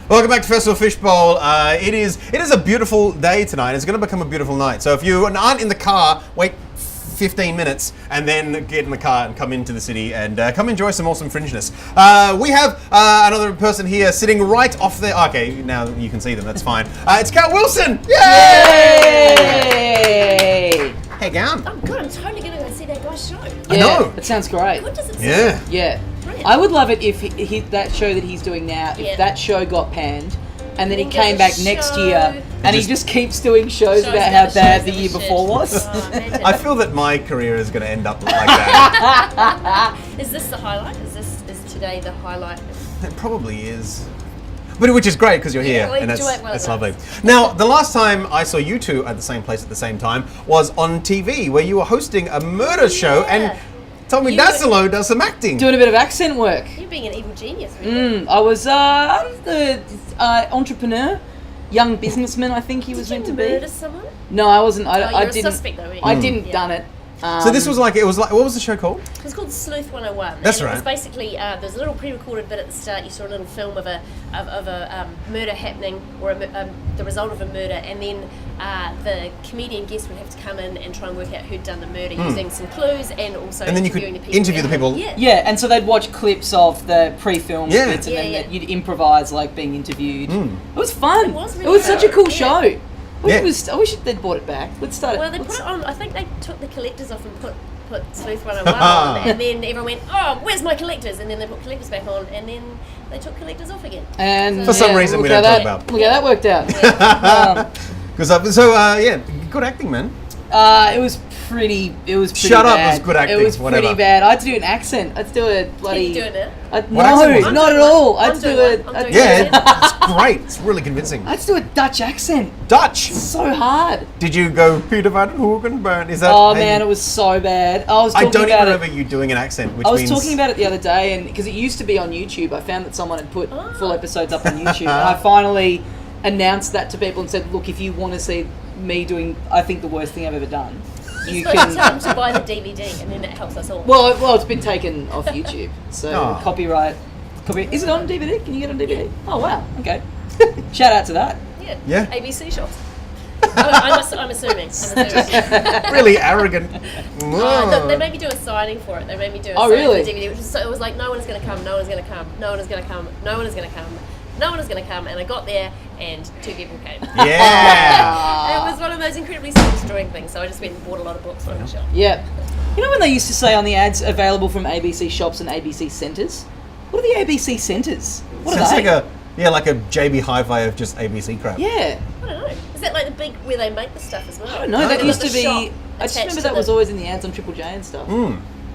Welcome back to Festival Fishbowl. It is a beautiful day tonight. It's going to become a beautiful night. So if you aren't in the car, wait 15 minutes and then get in the car and come into the city and come enjoy some awesome fringeness. We have another person here sitting right off there. Okay, now you can see them. That's fine. It's Kat Wilson. Yay! Hey, Gown. I'm good. I'm totally going to go see that guy's show. I know. It sounds great. What does it sound? Yeah. Brilliant. I would love it if that show that he's doing now, if that show got panned, and then he came back next year, and he just keeps doing shows about how bad the year before was. I feel that my career is going to end up like that. Is this the highlight? Is today the highlight? It probably is. But which is great because you're here, well, and that's lovely. Now, the last time I saw you two at the same place at the same time was on TV, where you were hosting a murder show, and Tommy Dazzolo does some acting. Doing a bit of accent work. You're being an evil genius, really. I was the entrepreneur, young businessman, I think he was meant to be. Did you murder someone? No, I wasn't. I you're didn't. a suspect, though, I didn't done it. So this was like, what was the show called? It was called Sleuth 101. That's and right. It was basically, there's a little pre-recorded bit at the start. You saw a little film of a murder happening, or the result of a murder, and then the comedian guest would have to come in and try and work out who'd done the murder using some clues, and also and then you could interview the people. Yeah, and so they'd watch clips of the pre-filmed bits, and then you'd improvise like being interviewed. It was fun. It was really It was fun. such a cool show. Yeah. I wish they'd bought it back. Let's start it. Well, they put it on. I think they took the collectors off and put Sleuth 101 on, and then everyone went, "Oh, where's my collectors?" And then they put collectors back on, and then they took collectors off again. And for some reason we don't talk about. Look how that worked out. Good acting, man. It was pretty. Shut up! bad. It was good acting. It was whatever. pretty bad. I had to do an accent. I had to do a bloody. Can you do it now? What accent was it? Not at all. I had to do it. It's great. It's really convincing. I had to do a Dutch accent. Dutch. So hard. Did you go Peter van Hogenburn? Is that? Oh man, it was so bad. I don't even remember you doing an accent. Which I was means... talking about it the other day, and because it used to be on YouTube, I found that someone had put full episodes up on YouTube, and I finally announced that to people and said, "Look, if you want to see me doing, I think the worst thing I've ever done, you can can." tell them to buy the DVD, and then that helps us all. Well, it's been taken off YouTube, so copyright. Is it on DVD? Can you get it on DVD? Yeah. Oh wow, okay. Shout out to that. Yeah. ABC shops. I'm assuming. Really arrogant. They made me do a signing for it. They made me do a signing really? for the DVD, which was it was like no one is going to come, no one is going to come, no one is going to come, no one is going to come, no one is going to come, and I got there and 2 people came. Yeah. It was one of those incredibly soul-destroying things. So I just went and bought a lot of books from the shop. Yeah. You know when they used to say on the ads available from ABC shops and ABC centres? What are the ABC centres? What are they? like a JB Hi-Fi of just ABC crap. Yeah. I don't know. Is that like the big where they make the stuff as well? I don't know. That used to be. I just attached remember to that was always in the ads on Triple J and stuff.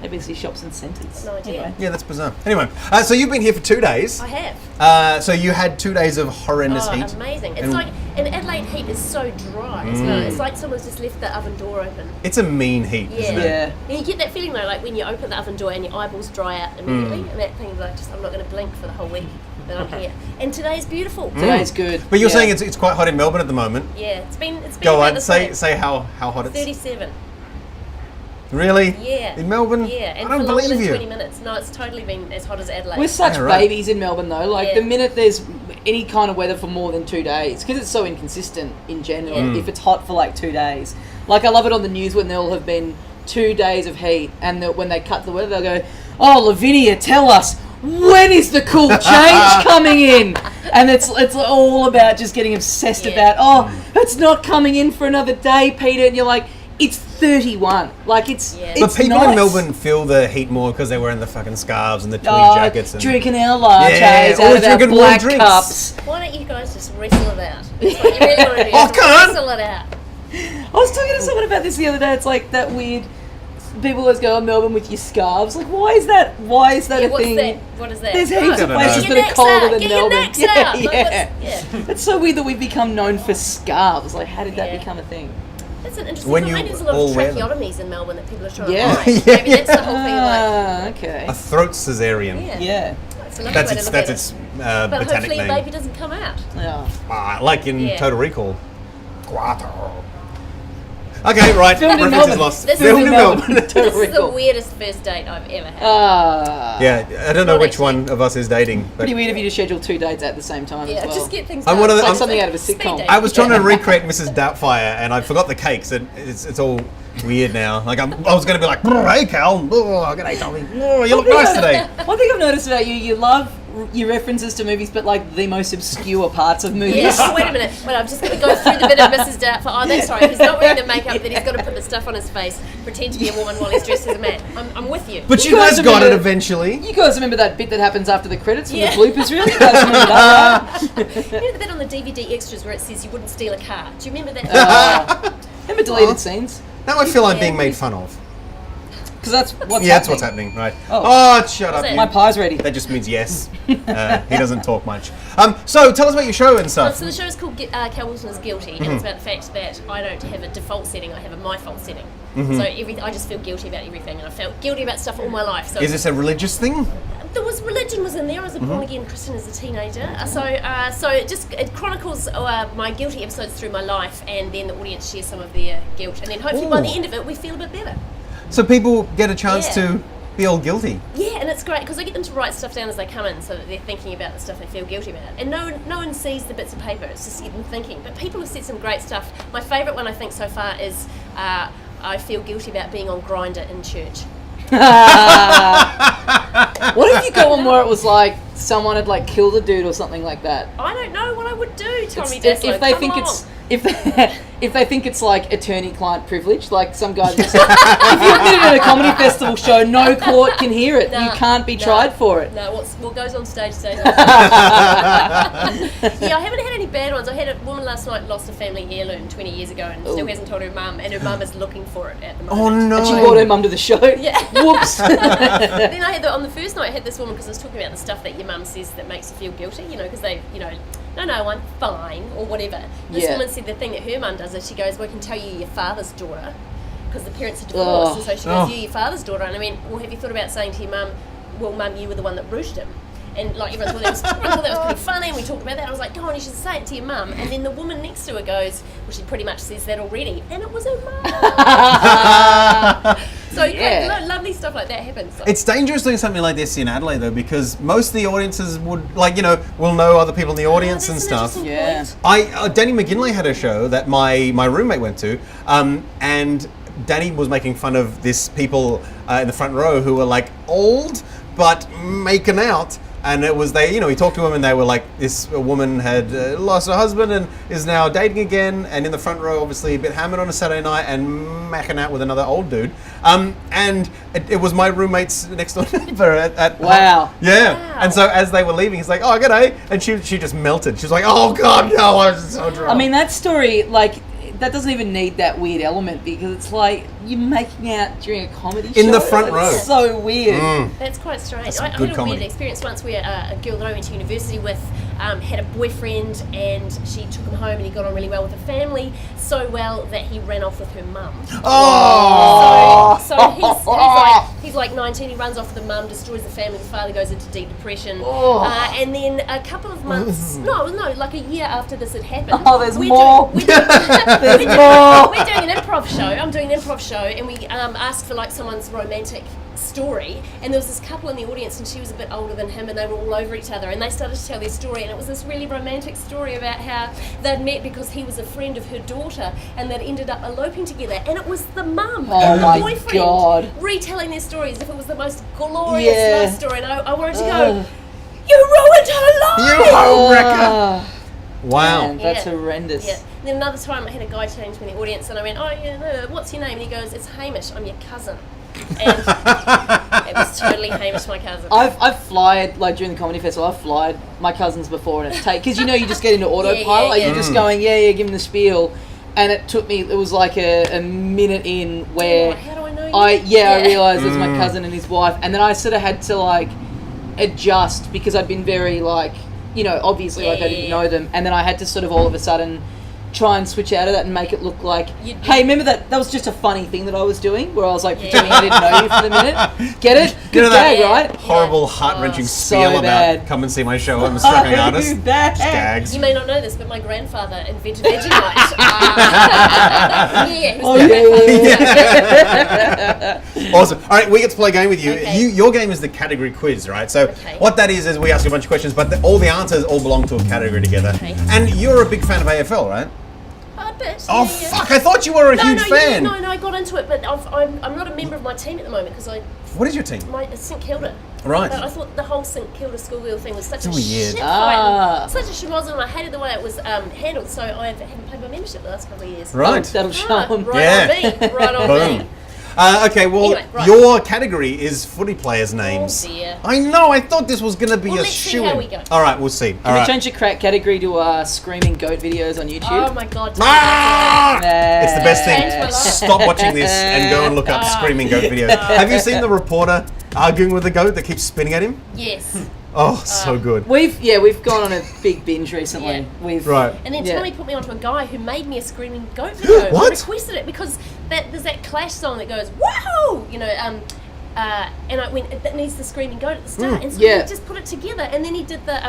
ABC shops and centres. No idea. Anyway. Yeah, that's bizarre. Anyway, so you've been here for 2 days. I have. So you had 2 days of horrendous heat. Amazing. It's like, and Adelaide heat is so dry as well. It's like someone's just left the oven door open. It's a mean heat, isn't it? Yeah. And you get that feeling though, like when you open the oven door and your eyeballs dry out immediately, and that thing like, I'm not going to blink for the whole week that I'm here. And today's beautiful. Today's good. But you're saying it's quite hot in Melbourne at the moment. Yeah, it's been Go about on, this say way. how hot it's. 37. Really? Yeah. In Melbourne? Yeah, and I don't for longer believe than you. 20 minutes. No, it's totally been as hot as Adelaide. We're such babies in Melbourne though. Like the minute there's any kind of weather for more than 2 days, because it's so inconsistent in general. If it's hot for like 2 days, like I love it on the news when there'll have been 2 days of heat, and when they cut the weather, they'll go, "Oh, Lavinia, tell us when is the cool change coming in?" And it's all about just getting obsessed about, "Oh, it's not coming in for another day, Peter," and you're like, it's 31. Like it's But people nice. in Melbourne feel the heat more because they're wearing the fucking scarves and the tweed jackets and drinking our lattes or out of our drinking black warm drinks. cups. Why don't you guys just wrestle it out? That's what you really want to do. I can't. Wrestle it out. I was talking to someone about this the other day. It's like that weird. People always go, "Oh, Melbourne with your scarves." Like, why is that? Why is that a What's thing? that? What is that? There's heaps of places Get that are colder than Get Melbourne. your necks out. Yeah. It's so weird that we've become known for scarves. Like, how did that become a thing? That's an interesting When point. you Maybe there's a lot of all wear them. tracheotomies in Melbourne that people are trying Yeah. to hide. Maybe that's the whole thing of like... Okay. a throat cesarean. Yeah. That's another That's way its to look at its it. botanic But hopefully name. baby doesn't come out. Yeah. Like in Yeah. Total Recall. Quattro. Okay, right. Filmed in Reference is Melbourne. lost. This Filmed is in in Melbourne. Melbourne. This is the Record. weirdest first date I've ever had. Yeah, I don't know Not which actually. one of us is dating. But Pretty weird if you just schedule 2 dates at the same time Yeah, as well. just get things I'm done. one of the- It's like I'm- something out of a Speed sitcom. date. I was trying to recreate Mrs. Doubtfire, and I forgot the cakes. And it's all weird now. Like I was going to be like, hey Cal, oh, g'day Tommy, oh, you look nice today. One thing I've noticed about you love your references to movies, but like the most obscure parts of movies. Yeah, oh, wait a minute. Wait, I'm just going to go through the bit of Mrs. Doubtfire. Oh, that's right. He's not wearing the makeup, then he's got to put the stuff on his face, pretend to be a woman while he's dressed as a man. I'm with you. But you You guys guys got it remember- eventually. You guys remember that bit that happens after the credits from Yeah. the bloopers reel? You guys remember that? You know the bit on the DVD extras where it says you wouldn't steal a car? Do you remember that? Remember deleted Aw. scenes? Now I feel I'm Yeah. being made fun of. Because that's what's Yeah, that's happening. what's happening, right? Oh. Oh, shut up. it? you. My pie's ready. That just means yes. He doesn't talk much. So tell us about your show and stuff. So the show is called Cal Wilson is Guilty, and it's about the fact that I don't have a default setting, I have a my fault setting. So I just feel guilty about everything, and I felt guilty about stuff all my life. So Is this a religious thing? religion was in there. I was a born again Christian as a teenager. So it chronicles my guilty episodes through my life, and then the audience shares some of their guilt, and then hopefully by the Ooh. end of it we feel a bit better. So people get a chance Yeah. to be all guilty. Yeah, and it's great because I get them to write stuff down as they come in, so that they're thinking about the stuff they feel guilty about. And no one sees the bits of paper; it's just to get them thinking. But people have said some great stuff. My favourite one I think so far is I feel guilty about being on Grindr in church. What if you got one where it was like someone had like killed a dude or something like that? I don't know what I would do, Tommy If Daslow. they Come think along. it's if they think it's like attorney-client privilege, like some guy just if you're admitted at a comedy festival show, no court can hear it. Nah, You can't be nah, tried for it. No, what goes on stage stays on stage. Yeah, I haven't had any bad ones. I had a woman last night lost a family heirloom 20 years ago and still Ooh. hasn't told her mum, and her mum is looking for it at the Oh moment. no! And she brought her mum to the show. Yeah. Whoops. Then I had on the first night I had this woman because I was talking about the stuff that your mum says that makes you feel guilty, because they, no, I'm fine or whatever. This Yeah. woman said the thing that her mum does is she goes, well, I can tell you your father's daughter because the parents are divorced, and so she goes, Oh. you're your father's daughter, and I mean, well, have you thought about saying to your mum, well, mum, you were the one that rooted him? And like everyone thought that was pretty funny, and we talked about that. I was like, "Go on, you should say it to your mum." And then the woman next to her goes, "Well, she pretty much says that already," and it was her mum. So Yeah. lovely stuff like that happens. So. It's dangerous doing something like this in Adelaide though, because most of the audiences would, will know other people in the audience and That's an stuff. interesting Yeah. point. Danny McGinley had a show that my roommate went to, and Danny was making fun of this people in the front row who were like old but making out. And it was he talked to them and they were like, this woman had lost her husband and is now dating again, and in the front row, obviously a bit hammered on a Saturday night and macking out with another old dude. And it was my roommate's next door neighbor at Wow. Yeah. Wow. And so as they were leaving, he's like, oh, g'day. And she just melted. She was like, oh, God, no, I was so drunk. I mean, that story, that doesn't even need that weird element because it's like you're making out during a comedy show. In the front row. It's so weird. That's quite strange. That's I good had a comedy. weird experience once where a girl that I went to university with had a boyfriend, and she took him home and he got on really well with the family, so well that he ran off with her mum. Oh! So he's like 19, he runs off with the mum, destroys the family, the father goes into deep depression. Oh. And then a couple of months, like a year after this had happened. Oh, there's we're more. We're There's doing an improv show. I'm doing an improv show, and we asked for like someone's romantic story, and there was this couple in the audience, and she was a bit older than him, and they were all over each other, and they started to tell their story, and it was this really romantic story about how they'd met because he was a friend of her daughter, and they'd ended up eloping together, and it was the mum Oh and the my boyfriend God. retelling their stories as if it was the most glorious Yeah. love story, and I wanted to go, you ruined her life! You whole wrecker! Ah, Wow. man, that's Yeah. horrendous. Yeah. And then another time I had a guy change me in the audience, and I went, oh, yeah, no, what's your name? And he goes, it's Hamish, I'm your cousin. And it was totally Hamish, my cousin. I've flyed, during the comedy festival, I've flyed my cousins before, and it's because you just get into autopilot, yeah. you're just going, yeah, give him the spiel, and it took me, it was like a minute in where How do I know you? I realised it was my cousin and his wife, and then I sort of had to adjust because I'd been very obviously I didn't know them, and then I had to sort of all of a sudden try and switch out of that and make it look like, You'd- hey, remember that was just a funny thing that I was doing, where I was like pretending I didn't know you for the minute. Get it? You know Good that gag, right? horrible, heart-wrenching So spiel about bad. come and see my show, I'm a struggling artist. Just bad. gags. You may not know this, but my grandfather invented Vegemite. Yeah, he was Oh my yeah. Awesome. All right, we get to play a game with you. Okay. Your game is the category quiz, right? So Okay. what that is we ask you a bunch of questions, but all the answers all belong to a category together. Okay. And you're a big fan of AFL, right? A bit. Oh, yeah, yeah. fuck, I thought you were a huge no, fan. Yeah, no, I got into it, but I'm not a member of my team at the moment because What is your team? it's St Kilda. Right. But I thought the whole St Kilda schoolgirl thing was such a Weird. shit Ah. fight, such a schmozzle, and I hated the way it was handled. So I haven't paid my membership the last couple of years. Right. That'll show them. Right Yeah. on me. Right on Boom. me. Okay, well, Anyway, right. your category is footy players' names. Oh, dear. I know, I thought this was going to be Well, a let's see shoo-in. how we go. All right, we'll see. All Can we right. change the crack category to screaming goat videos on YouTube? Oh my god. Ah! It's the best thing. Changed my life. Stop watching this and go and look up screaming goat videos. Have you seen the reporter arguing with the goat that keeps spinning at him? Yes. Oh, so good. We've gone on a big binge recently. Yeah. We've Right. And then Yeah. Tommy put me onto a guy who made me a screaming goat video. What? I requested it because there's that Clash song that goes woohoo, and I went that needs the screaming goat at the start, and so Yeah. he just put it together, and then he did the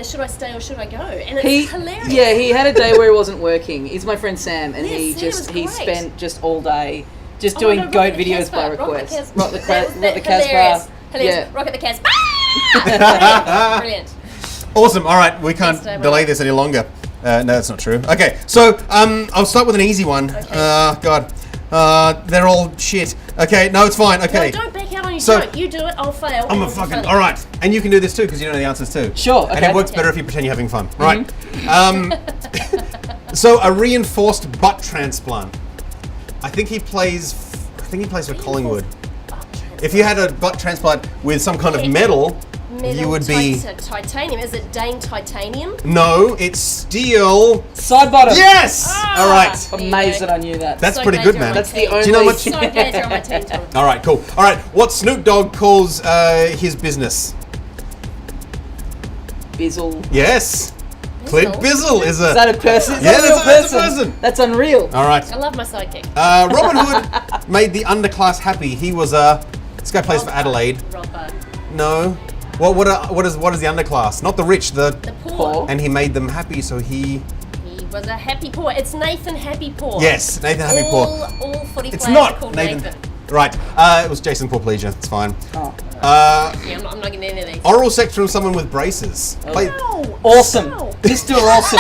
should I stay or should I go, and it's He hilarious. yeah, he had a day where he wasn't working. He's my friend Sam, and Yeah, he Sam was he great. spent just all day just Oh, doing no, Rock goat at the videos by Casbah, request. Rock Rock hilarious. the Casbah. Hilarious. Yeah. Rock at the Casbah. Brilliant. Awesome. All right, we can't Thanks, Dave. delay this any longer. No, that's not true. Okay, so I'll start with an easy one. Okay. God. They're all shit. Okay, no, it's fine. Okay. No, don't back out on your So- joke. You do it, I'll fail. I'm and a it'll be fucking. funny. All right, and you can do this too because you know the answers too. Sure, And okay. it works Okay. better if you pretend you're having fun. Right. So a reinforced butt transplant. I think he plays for Collingwood. If you had a butt transplant with some kind of metal, you would be. Titanium. Is it Dane Titanium? No, it's steel. Side bottom. Yes. Ah. All right. There you Amazed go. that I knew that. That's So pretty glad good, you're on man. my That's the team. only. Do you know what- So glad you're on my team, Tom. All right, cool. All right, what Snoop Dogg calls his business? Bizzle. Yes. Clint Bizzle is a. Is that a person? Is Yeah, that a real that's a person. That's unreal. All right. I love my sidekick. Robin Hood made the underclass happy. He was a. This guy plays for Adelaide. Robber. No. What is the underclass? Not the rich. The poor. Paul. And he made them happy, so he. He was a happy poor. It's Nathan Happy Poor. Yes, Nathan Happy Poor. All footy It's players not are called Nathan. Nathan. Right. It was Jason Porplegia. It's fine. Oh. Yeah, I'm not getting any of these. Oral sex from someone with braces. Play- No. Awesome. No. Mr. Awesome.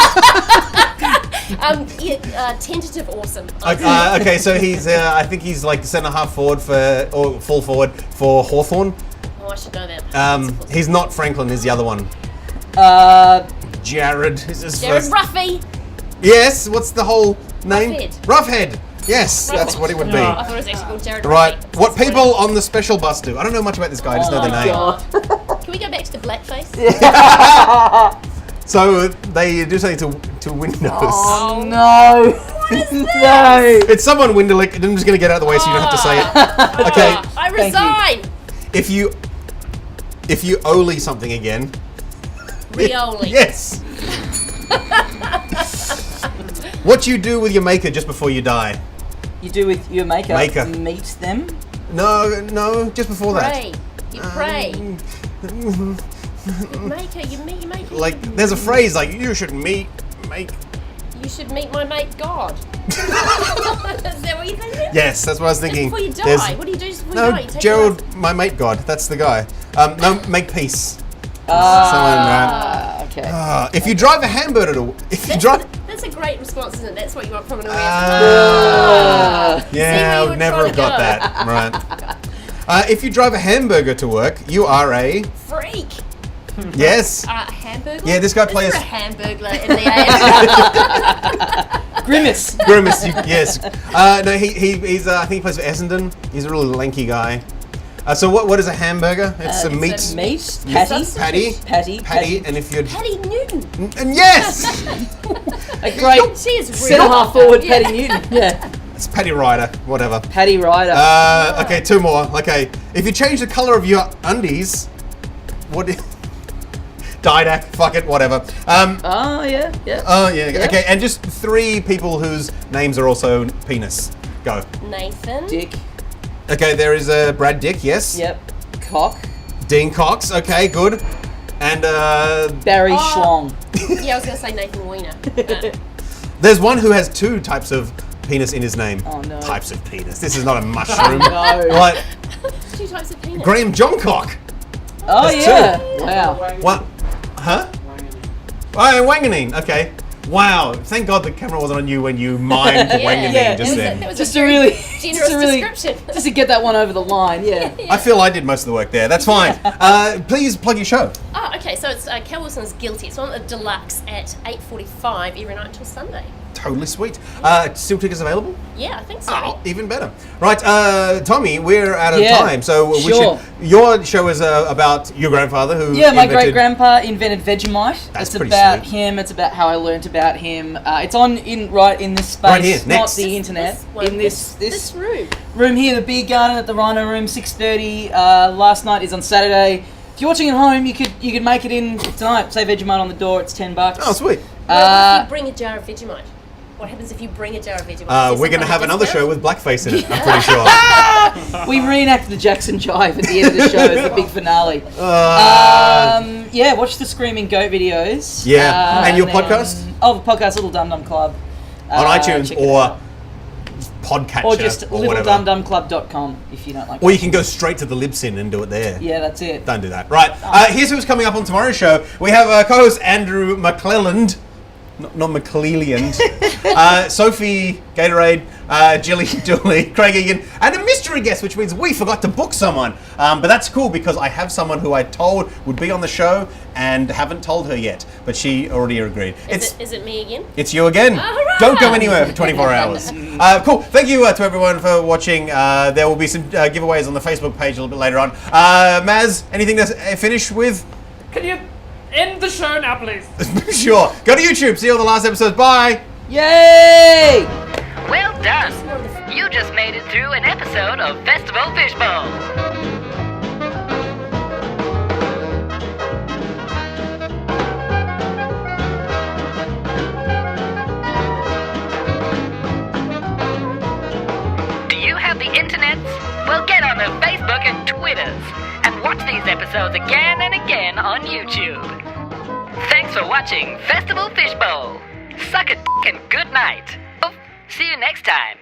Tentative awesome. Okay, so he's. I think he's like centre half forward or full forward for Hawthorn. Oh, I should know that. He's not Franklin. He's the other one. Jared. Is his Jared first- Ruffy. Yes. What's the whole name? Roughhead. Roughhead. Yes, that's Roughhead. what it would I be. thought it was actually called Jared Right. Ruffy. What people on the special bus do? I don't know much about this guy. I just know the name. God. Can we go back to the blackface? So they do something to windows. Oh no. No. It's someone Winderlick. I'm just going to get out of the way so you don't have to say it. Okay. I Thank you. resign. If you Oli something again. Rioli. Yes. What you do with your maker just before you die? You do with your maker. Maker. Meet them. No, just before Pray. You Um, pray. You meet your maker. Like, there's a phrase like, you should make. You should meet my mate God. Is that what you're thinking? Yes, that's what I was thinking. Before you die. There's- What do you do just before No, you die? You take your Gerald, my mate God. That's the guy. No, make peace. If you drive a hamburger to. If you drive. That's a great response, isn't it? That's what you want from an audience. Yeah, See where I you would were never trying have to got go. that. Right. If you drive a hamburger to work, you are a. Freak. Yes. Hamburger? Yeah, this guy Is plays- there a hamburglar in the AM? Grimace. Grimace, yes. No, he's. I think he plays for Essendon. He's a really lanky guy. So what is a hamburger? It's a it's a meat Meat. Patty. Patty. and if you're Patty Newton. and yes, A great She is centre real. half forward Yeah. Patty Newton. Yeah. it's Paddy Ryder, whatever. Paddy Ryder. Okay, two more. Okay, if you change the color of your undies, what? Didac, fuck it, whatever. Oh, yeah. Oh, yeah, okay. And just 3 people whose names are also penis. Go. Nathan. Dick. Okay, there is Brad Dick, yes. Yep. Cock. Dean Cox, okay, good. And Barry Schlong. Yeah, I was going to say Nathan Weiner. there's one who has 2 types of penis in his name. Oh, no. Types of penis. This is not a mushroom. No. What? 2 types of penis. Graham Johncock. Oh, There's yeah. 2. Wow. What? Huh? Oh, Wanganine. Okay. Wow. Thank God the camera wasn't on you when you mimed Wanganine Yeah. just That then. was Just a to very really, generous description. just to get that one over the line, yeah. I feel I did most of the work there. That's fine. Please plug your show. Oh, okay. So it's Cal Wilson's Guilty. It's on the Deluxe at 8:45 every night until Sunday. Totally sweet. Still tickets available? Yeah, I think so. Oh, even better. Right, Tommy, we're out of Yeah, time, so sure. your show is about your grandfather who Yeah, my invented- great-grandpa invented Vegemite. That's it's pretty about sweet. him. It's about how I learnt about him. It's on right in this space, Right here, not next. the internet. In this room. room here, the beer garden at the Rhino Room, 6:30. Last night is on Saturday. If you're watching at home, you could make it in tonight. Say Vegemite on the door. It's $10. Oh, sweet. What if you bring a jar of Vegemite? What happens if you bring a jar of Vegemite? We're going to have another show with blackface in it, I'm pretty sure. We reenacted the Jackson Jive at the end of the show as the big finale. Yeah, watch the Screaming Goat videos. Yeah, and your then- podcast? Oh, the podcast, Little Dum Dum Club. On iTunes check it or out. Podcatcher Or just or whatever. littledumdumclub.com if you don't like Or it. you can go straight to the Libsyn and do it there. Yeah, that's it. Don't do that. Right, here's who's coming up on tomorrow's show. We have co-host Andrew McClelland. Not McClelland. Sophie Gatorade, Jilly Dooley, Craig Egan, and a mystery guest, which means we forgot to book someone. But that's cool because I have someone who I told would be on the show and haven't told her yet, but she already agreed. Is it me again? It's you again. All right. Don't go anywhere for 24 hours. Cool. Thank you to everyone for watching. There will be some giveaways on the Facebook page a little bit later on. Maz, anything to finish with? Can you end the show now, please? Sure. Go to YouTube. See all the last episodes. Bye. Yay! Well done! You just made it through an episode of Festival Fishbowl. Do you have the internet? Well, get on the Facebook and Twitters and watch these episodes again and again on YouTube. Thanks for watching Festival Fishbowl. Suck a dick and good night. See you next time.